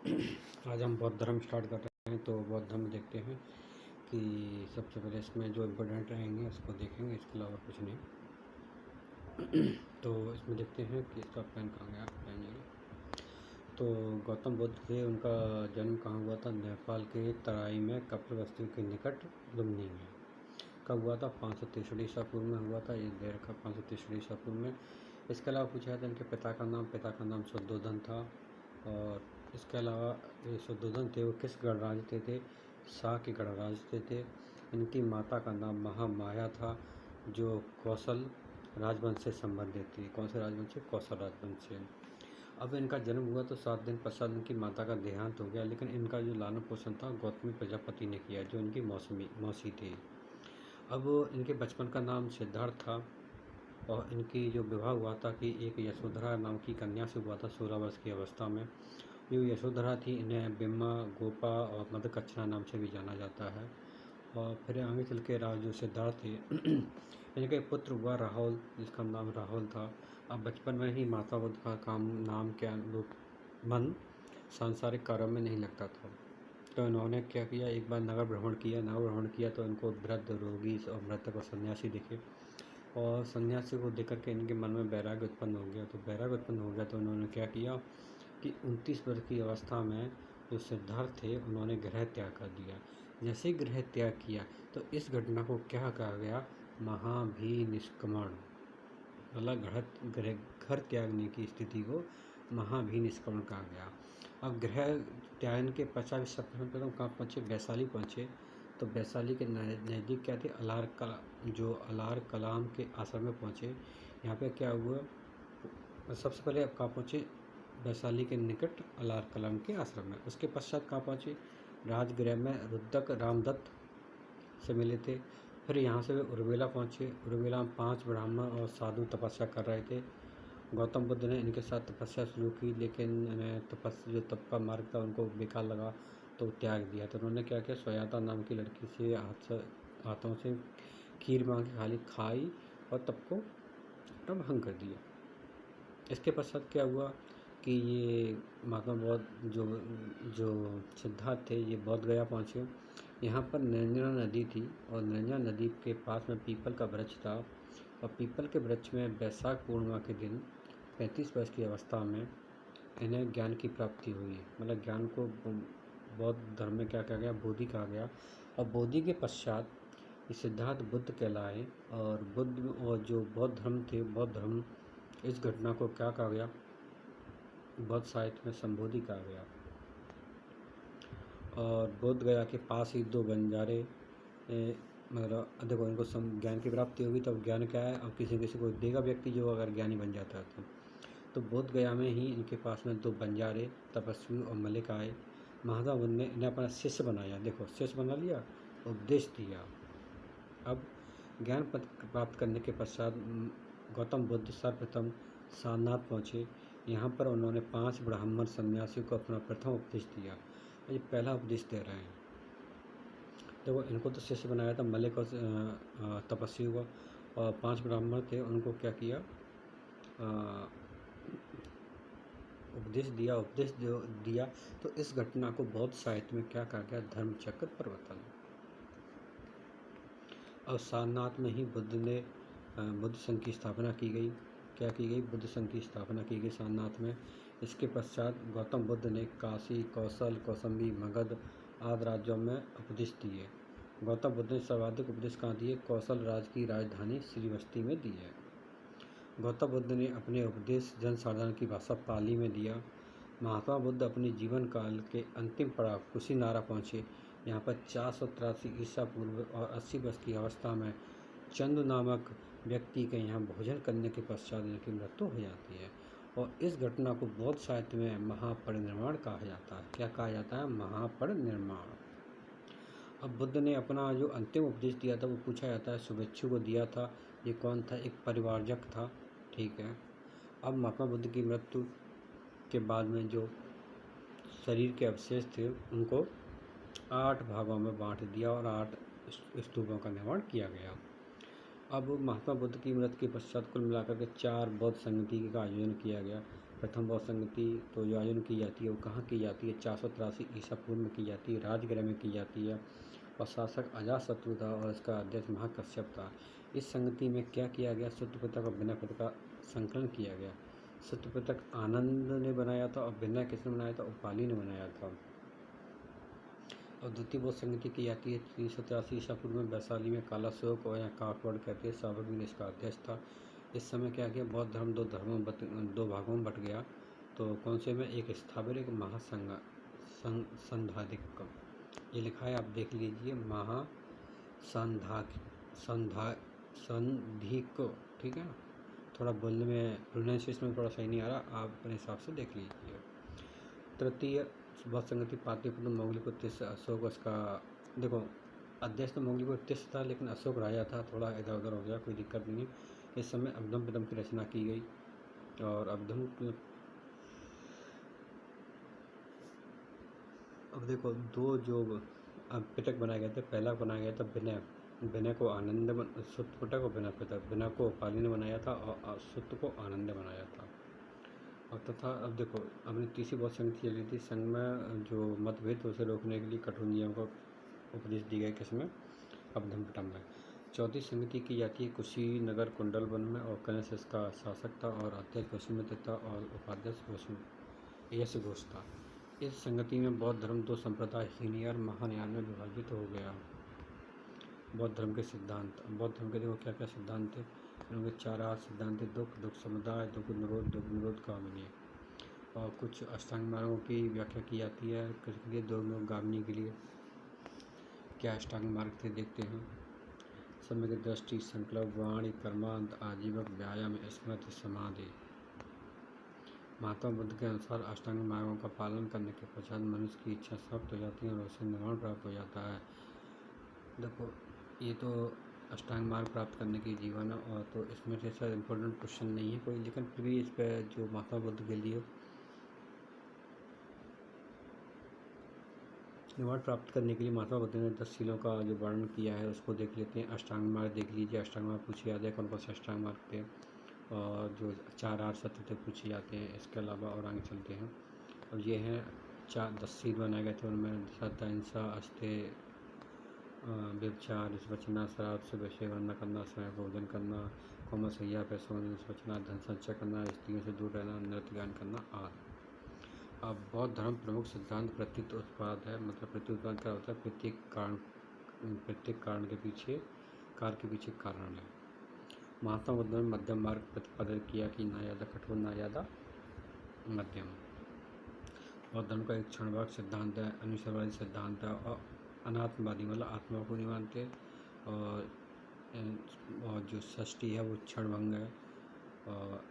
आज हम बौद्ध धर्म स्टार्ट कर रहे हैं। तो बौद्ध धर्म देखते हैं कि सबसे पहले इसमें जो इम्पोर्टेंट रहेंगे उसको देखेंगे, इसके अलावा कुछ नहीं। तो इसमें देखते हैं कि इसका प्लान कहाँ गया। प्लान ये तो गौतम बुद्ध थे, उनका जन्म कहाँ हुआ था? नेपाल के तराई में कपिलवस्तु के निकट लुम्बिनी में। कब हुआ था? 563 ईसा पूर्व में हुआ था। ये दे रखा 563 ईसा पूर्व में। इसके अलावा पूछा था इनके पिता का नाम शुद्धोधन था। और इसके अलावा ये शुद्धोधन थे, वो किस गणराज्य से थे? शाह के गणराज्य से थे। इनकी माता का नाम महामाया था, जो कौशल राजवंश से संबंधित थी। कौन से राजवंश से? कौशल राजवंश से। अब इनका जन्म हुआ तो 7 दिन पश्चात इनकी माता का देहांत हो गया, लेकिन इनका जो लालन पोषण था गौतमी प्रजापति ने किया, जो इनकी मौसी थी। अब इनके बचपन का नाम सिद्धार्थ था, और इनकी जो विवाह हुआ था कि एक यशोधरा नाम की कन्या से हुआ था 16 वर्ष की अवस्था में। जो यशोधरा थी, इन्हें बिम्मा, गोपा और मधुकच्छना नाम से भी जाना जाता है। और फिर आगे चल के जो सिद्धार्थ थे इनके पुत्र हुआ राहुल, जिसका नाम राहुल था। अब बचपन में ही माता बुद्ध का नाम के अनुरूप मन सांसारिक कार्यों में नहीं लगता था। तो इन्होंने क्या किया, एक बार नगर भ्रमण किया तो इनको वृद्ध, रोगी और मृतक और सन्यासी दिखे। और सन्यासी को देख करके इनके मन में वैराग्य उत्पन्न हो गया। तो उन्होंने क्या किया कि 29 वर्ष की अवस्था में जो सिद्धार्थ थे, उन्होंने गृह त्याग कर दिया। जैसे ही गृह त्याग किया तो इस घटना को क्या कहा गया? महाभिनिष्क्रमण। मतलब घर त्यागने की स्थिति को महाभिनिष्क्रमण कहा गया। अब गृह त्यागने के पश्चात सबसे कहाँ पहुँचे? वैशाली पहुँचे। तो वैशाली के नज़दीक क्या थे? अलार कलाम के आश्रम में पहुँचे। यहाँ पे क्या हुआ? सबसे पहले अब कहाँ पहुँचे? वैशाली के निकट अलार कलाम के आश्रम में। उसके पश्चात कहाँ पहुँचे? राजगृह में रुद्रक रामदत्त से मिले थे। फिर यहाँ से वे उर्मिला पहुँचे। उर्मिला में 5 ब्राह्मण और साधु तपस्या कर रहे थे। गौतम बुद्ध ने इनके साथ तपस्या शुरू की, लेकिन तप का मार्ग था उनको बेकार लगा, तो त्याग दिया। तो उन्होंने क्या किया? स्वयाता नाम की लड़की से हाथों से खीर मांग के खाई और तप को भंग कर दिया। इसके पश्चात क्या हुआ कि ये महात्मा बौद्ध जो सिद्धार्थ थे, ये बौद्ध गया पहुँचे। यहाँ पर निरंजना नदी थी, और निरंजना नदी के पास में पीपल का वृक्ष था। और पीपल के वृक्ष में वैशाख पूर्णिमा के दिन 35 वर्ष की अवस्था में इन्हें ज्ञान की प्राप्ति हुई। मतलब ज्ञान को बौद्ध धर्म में क्या कहा गया? बोधि कहा गया। और बोधि के पश्चात सिद्धार्थ बुद्ध कहलाए। और जो बौद्ध धर्म थे, बौद्ध धर्म, इस घटना को क्या कहा गया? बौद्ध साहित्य में संबोधि कहा गया। और बोध गया के पास ही 2 बंजारे, मतलब देखो, इनको ज्ञान की प्राप्ति होगी। तब ज्ञान क्या है? अब किसी को देगा व्यक्ति जो अगर ज्ञानी बन जाता है तो बोध गया में ही इनके पास में 2 बंजारे, तपस्वी और मलिक आए। महात्मा बुद्ध ने इन्हें अपना शिष्य बनाया। देखो, शिष्य बना लिया, उपदेश दिया। अब ज्ञान प्राप्त करने के पश्चात गौतम बुद्ध सर्वप्रथम सारनाथ पहुँचे। यहाँ पर उन्होंने 5 ब्राह्मण सन्यासियों को अपना प्रथम उपदेश दिया। ये पहला उपदेश दे रहे हैं। देखो, इनको तो शिष्य बनाया था, मलिक और तपस्वी को, और 5 ब्राह्मण थे, उनको क्या किया? उपदेश दिया। तो इस घटना को बौद्ध साहित्य में क्या कहा गया? धर्मचक्र प्रवर्तन। और सारनाथ में ही बुद्ध संघ की स्थापना की गई। क्या की गई? बुद्ध संघ की स्थापना की गई सारनाथ में। इसके पश्चात गौतम बुद्ध ने काशी, कौशल, कौसंबी, मगध आदि राज्यों में उपदेश दिए। गौतम बुद्ध ने सर्वाधिक उपदेश कहाँ दिए? कौशल राज्य की राजधानी श्रीवस्ती में दिए। गौतम बुद्ध ने अपने उपदेश जनसाधारण की भाषा पाली में दिया। महात्मा बुद्ध अपने जीवन काल के अंतिम पड़ाव कुशीनारा पहुँचे। यहाँ पर 483 ईसा पूर्व और 80 वर्ष की अवस्था में चंदू नामक व्यक्ति के यहाँ भोजन करने के पश्चात इनकी मृत्यु हो जाती है। और इस घटना को बौद्ध साहित्य में महापरिनिर्वाण कहा जाता है। क्या कहा जाता है? महापरिनिर्वाण। अब बुद्ध ने अपना जो अंतिम उपदेश दिया था वो पूछा जाता है शुभेच्छु को दिया था। ये कौन था? एक परिवारजक था। ठीक है। अब महात्मा बुद्ध की मृत्यु के बाद में जो शरीर के अवशेष थे उनको 8 भागों में बांट दिया और 8 स्तूपों का निर्माण किया गया। अब महात्मा बुद्ध की मृत्यु के पश्चात कुल मिलाकर के 4 बौद्ध संगति का आयोजन किया गया। प्रथम बौद्ध संगति तो जो आयोजन की जाती है वो कहाँ की जाती है? 483 ईसा पूर्व में की जाती है, राजगृह में की जाती है और शासक अजातशत्रु था और इसका अध्यक्ष महाकश्यप था। इस संगति में क्या किया गया? सूत्र पिटक और विनय पिटक का संकलन किया गया। सूत्र पिटक आनंद ने बनाया था और विनय किसने बनाया था? उपाली ने बनाया था। और द्वितीय बौद्ध संगति की जाती है 383 ईसा पूर्व में वैशाली में कालाशोक और यहाँ काकवड़ कहते हैं सावक भी इसका अध्यक्ष था। इस समय क्या किया? बौद्ध धर्म दो भागों में बट गया। तो कौन से में? एक स्थावर, एक महासंघ संधाधिक। ये लिखा है, आप देख लीजिए, संधिक, ठीक है। थोड़ा बोलने में प्रोनाउंसिएशन में थोड़ा सही नहीं आ रहा, आप अपने हिसाब से देख लीजिए। तृतीय बौद्ध संगति पाटलिपुत्र मौलिक उत्तिश अशोक, उसका देखो अध्यक्ष तो मौलिक उत्तिश था, लेकिन अशोक राजा था, थोड़ा इधर उधर हो गया, कोई दिक्कत नहीं है। इस समय अब्दम पिदम की रचना की गई और अब देखो दो जो पिटक बनाए गए थे, पहला बनाया गया था विनय को आनंद सुत पिटक और विनय पिटक। विनय को पाली ने बनाया था और सुत को आनंद ने बनाया था। और तथा अब देखो अपनी तीसरी बौद्ध संगति चली थी। संघ में जो मतभेद उसे रोकने के लिए कठोर नियम का उपदेश दिया गया, किसमें? अबधम पिटम में। चौथी संगति की जाती है कुशीनगर कुंडलवन में और कनिष्क इसका शासक था और अध्यक्ष वसुमित्र था और उपाध्यक्ष यश घोष था। इस संगति में बौद्ध धर्म दो संप्रदाय हीनयान और महायान में विभाजित हो गया। बौद्ध धर्म के सिद्धांत। बौद्ध धर्म के देखो क्या क्या सिद्धांत थे? उनके 4 आर्य सिद्धांत थे। दुख समुदाय, दुख निरोध कामनी। और कुछ अष्टांग मार्गों की व्याख्या की जाती है किसके लिए? गामिनी के लिए। क्या अष्टांग मार्ग थे देखते हैं। समय की दृष्टि, संकल्प, वाणी, कर्मांत, आजीवक, व्यायाम, स्मृति, समाधि। महात्मा बुद्ध के अनुसार अष्टांग मार्गों का पालन करने के पश्चात मनुष्य की इच्छा समाप्त हो जाती है और उसे निर्वाण प्राप्त हो जाता है। देखो ये तो अष्टांग मार्ग प्राप्त करने की जीवन है, और तो इसमें जैसा इम्पोर्टेंट क्वेश्चन नहीं है कोई, लेकिन फिर भी इस पर जो महात्मा बुद्ध के लिए निर्वाण प्राप्त करने के लिए महात्मा बुद्ध ने 10 शीलों का जो वर्णन किया है उसको देख लेते हैं। अष्टांग मार्ग देख लीजिए। अष्टांग मार्ग पूछे जाते हैं कौन कौन से अष्टांग मार्ग थे, और जो 4 आर्य सत्य थे पूछे जाते हैं। इसके अलावा और आगे चलते हैं। और ये हैं 10 शील बनाए गए थे, उनमें सत्य, अहिंसा, अस्तेय, व्यभिचार, बचना, शराब से वैसे वरना करना, समय भोजन करना, कौमसैया पैसों से बचना, धन संचय करना, स्त्रियों से दूर रहना, नृत्य गान करना आदि। अब बौद्ध धर्म प्रमुख सिद्धांत प्रतीत उत्पाद है। मतलब प्रतीत उत्पाद क्या होता है? प्रत्येक कारण के पीछे कारण है। महात्मा बुद्ध ने मध्यम मार्ग प्रतिपादन किया कि ना ज़्यादा कठोर ना ज़्यादा मध्यम। बौद्ध धर्म का एक क्षणवाद सिद्धांत है, अनुसरवादी सिद्धांत है और अनात्मवादी, मतलब आत्मा को नहीं मानते, और जो सृष्टि है वो क्षणभंग है और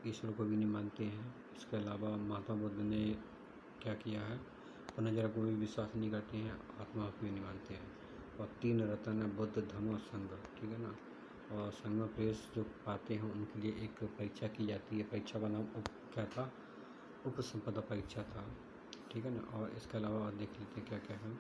ईश्वर को भी नहीं मानते हैं। इसके अलावा महात्मा बुद्ध ने क्या किया है? पुनर्जन्म को भी विश्वास नहीं करते हैं, आत्मा को भी नहीं मानते हैं। और 3 रत्न है, बुद्ध, धम्म और संघ, ठीक है ना। और संघ में प्रवेश जो पाते हैं उनके लिए एक परीक्षा की जाती है। परीक्षा का नाम क्या था? उपसंपदा परीक्षा था, ठीक है ना। और इसके अलावा देख लेते हैं क्या क्या है।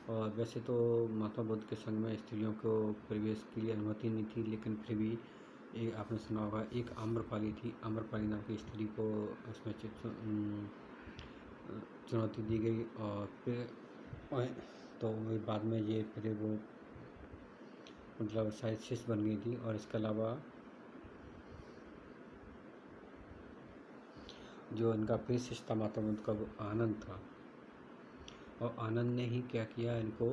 और वैसे तो महात्मा बुद्ध के संघ में स्त्रियों को प्रवेश के लिए अनुमति नहीं थी, लेकिन फिर भी एक आपने सुना होगा, एक आम्रपाली थी, आम्रपाली नाम की स्त्री को उसमें चुनौती दी गई और फिर तो बाद में ये फिर वो मतलब शायद शिष्य बन गई थी। और इसके अलावा जो इनका प्रिय शिष्य था महात्मा बुद्ध का वो आनंद था, और आनंद ने ही क्या किया, इनको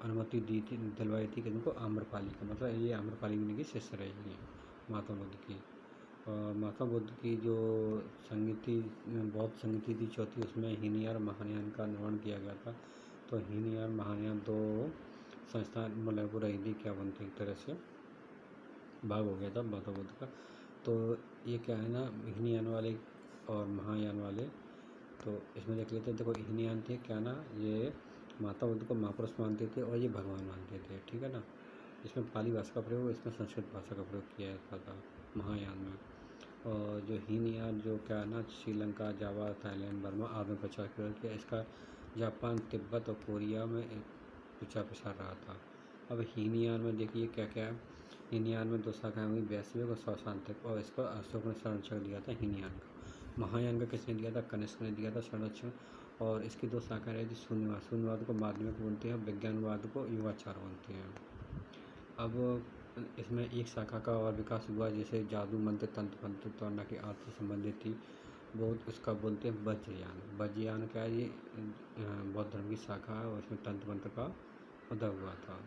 अनुमति दी थी, दिलवाई थी कि इनको आम्रपाली का, मतलब ये आम्रपाली की शिष्य रहेगी है महात्मा बुद्ध की। और महात्मा बुद्ध की जो संगति बौद्ध संगति थी चौथी, उसमें हीनयान और महायान का निर्माण किया गया था। तो हीनयान महायान 2 संस्थान मतलब पूरा हिंदी क्या बनते एक तरह से भाग हो गया था महात्मा बुद्ध का। तो ये क्या है ना, हीनयान वाले और महायान वाले, तो इसमें देख लेते हैं। देखो हीनयान थे क्या ना, ये महात्मा बुद्ध को महापुरुष मानते थे और ये भगवान मानते थे, ठीक है ना। इसमें पाली भाषा का प्रयोग, इसमें संस्कृत भाषा का प्रयोग किया जाता था महायान में। और जो हीनयान जो क्या है ना, श्रीलंका, जावा, थाईलैंड, बर्मा आदि में प्रचार किया। इसका जापान, तिब्बत और कोरिया में प्रचार प्रसार रहा था। अब हीनयान में देखिए क्या क्या है। हीनयान में 2 शाखाएँ हुई, वैश्विक और सौशांतिक, और इसको अशोक ने संरक्षण दिया था हीनयान का। महायान का किसने दिया था? कनिष्क ने दिया था संरक्षण। और इसकी दो शाखाएं रही थी, शून्यवाद, शून्यवाद को माध्यमिक बोलते हैं, विज्ञानवाद को युगाचार बोलते हैं। अब इसमें एक शाखा का और विकास हुआ, जैसे जादू, मंत्र, तंत्र मंत्र तोड़ना की आदत से संबंधित थी, बहुत उसका बोलते हैं वज्रयान। वज्रयान क्या है? ये बौद्ध धर्म की शाखा है और इसमें तंत्र मंत्र का उदय हुआ था।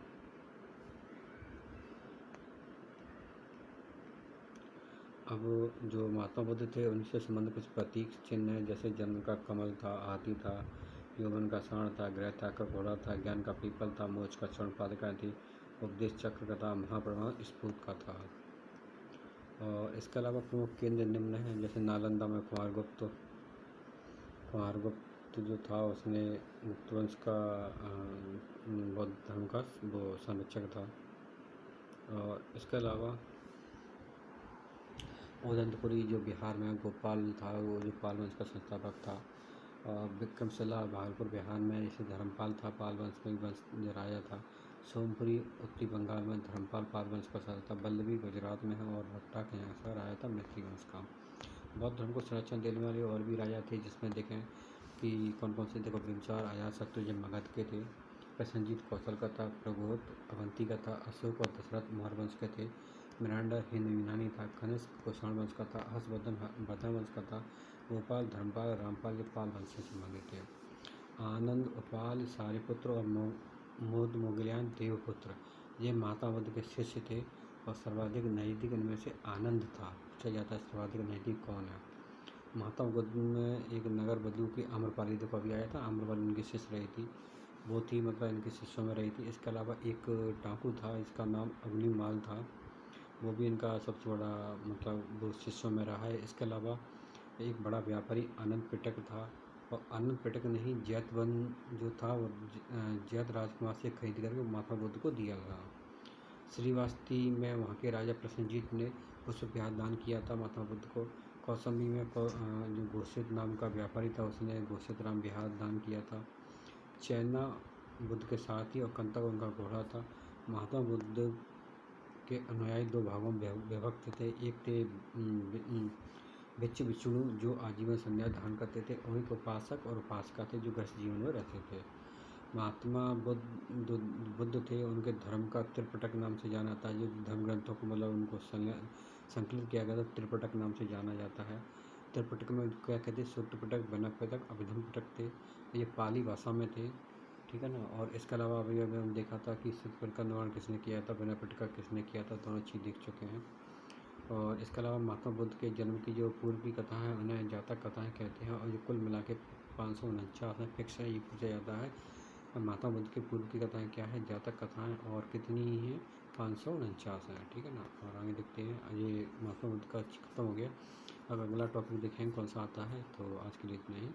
अब जो महात्मा बुद्ध थे उनसे संबंधित कुछ प्रतीक चिन्ह हैं, जैसे जन्म का कमल था, हाथी था, यौवन का साण था, गृहत्याग का घोड़ा था, ज्ञान का पीपल था, मोक्ष का स्वर्ण पादुका थी, उपदेश चक्र का था, महाप्रभाव स्फूर्त का था। और इसके अलावा प्रमुख केंद्र निम्न हैं, जैसे नालंदा में कुमारगुप्त जो था उसने गुप्त वंश का बौद्ध धर्म का वो संरक्षक था। और इसके अलावा उदंतपुरी जो बिहार में गोपाल था, वो जो पाल वंश का संस्थापक था। विक्रमशिला भागलपुर बिहार में जैसे धर्मपाल था, पाल वंश में वंश जो राजा था। सोमपुरी उत्तरी बंगाल में धर्मपाल पाल वंश का शासक था। वल्लभी गुजरात में है और भट्टा के यहाँ से राजा था मैत्री वंश का। बौद्ध धर्म को संरक्षण देने वाले और भी राजा थे, जिसमें देखें कि कौन कौन से। देखो, बिम्बिसार अजातशत्रु जो मगध के थे, प्रसेनजीत कौशल का था, प्रबोध अवंती का था, अशोक और दशरथ मौर्य वंश के थे, मिरांडा हिंद यूनानी था, कनिष्क कुषाण वंश का था, हर्षवर्धन वर्धन वंश का था, गोपाल धर्मपाल रामपाल के पाल वंश से संबंधित थे। आनंद उपाल सारिपुत्र और मोद मोगलियान देवपुत्र ये महात्मा बुद्ध के शिष्य थे। और सर्वाधिक नैतिक इनमें से आनंद था। पूछा जाता है सर्वाधिक नैतिक कौन है? महात्मा बुद्ध में एक नगर बदलू की आम्रपाली देखो अभी आया था, आम्रपाली इनकी शिष्य रही थी, वो थी मतलब इनके शिष्यों में रही थी। इसके अलावा एक डाकू था, इसका नाम अग्निमाल था, वो भी इनका सबसे बड़ा मतलब वो शिष्यों में रहा है। इसके अलावा एक बड़ा व्यापारी आनंद पिटक था, और आनंद पिटक ने ही जैतवन जो था वो जैत राजकुमार से खरीद करके महात्मा बुद्ध को दिया था। श्रीवास्ती में वहाँ के राजा प्रसेनजीत ने पुष्प विहार दान किया था महात्मा बुद्ध को। कौशाम्बी में जो घोषित नाम का व्यापारी था उसने घोषित राम विहार दान किया था। चैना बुद्ध के साथी और कंतक उनका घोड़ा था। महात्मा बुद्ध के अनुयायी दो भागों में विभक्त थे। एक थे भिक्षु भिक्षुणु जो आजीवन संन्यास धारण करते थे, और एक उपासक और उपासिका थे जो गृहस्थ जीवन में रहते थे। महात्मा बुद्ध थे, उनके धर्म का त्रिपिटक नाम से जाना जाता है। जो धर्म ग्रंथों को मतलब उनको संकलित किया गया था, त्रिपिटक नाम से जाना जाता है। त्रिपिटक में क्या कहते हैं? सूत्र पिटक, बनक पिटक, अभिधम पिटक थे। ये पाली भाषा में थे, ठीक है ना। और इसके अलावा अभी अभी हम देखा था कि सूत्र पिटक का निर्माण किसने किया था, बनक पिटक का किसने किया था, दोनों चीज़ देख चुके हैं। और इसके अलावा महात्मा बुद्ध के जन्म की जो पूर्व की कथा है उन्हें जातक कथाएँ कहते हैं, और जो कुल मिला के 549 में फिक्स है। ये पूछा जाता है महात्मा बुद्ध के पूर्व की कथाएँ क्या है, जातक कथाएँ और कितनी ही हैं? 549 है, ठीक है ना। और आगे देखते हैं, ये महात्मा बुद्ध का खत्म हो गया। अब अगला टॉपिक देखेंगे कौन सा आता है। तो आज के लिए इतना ही।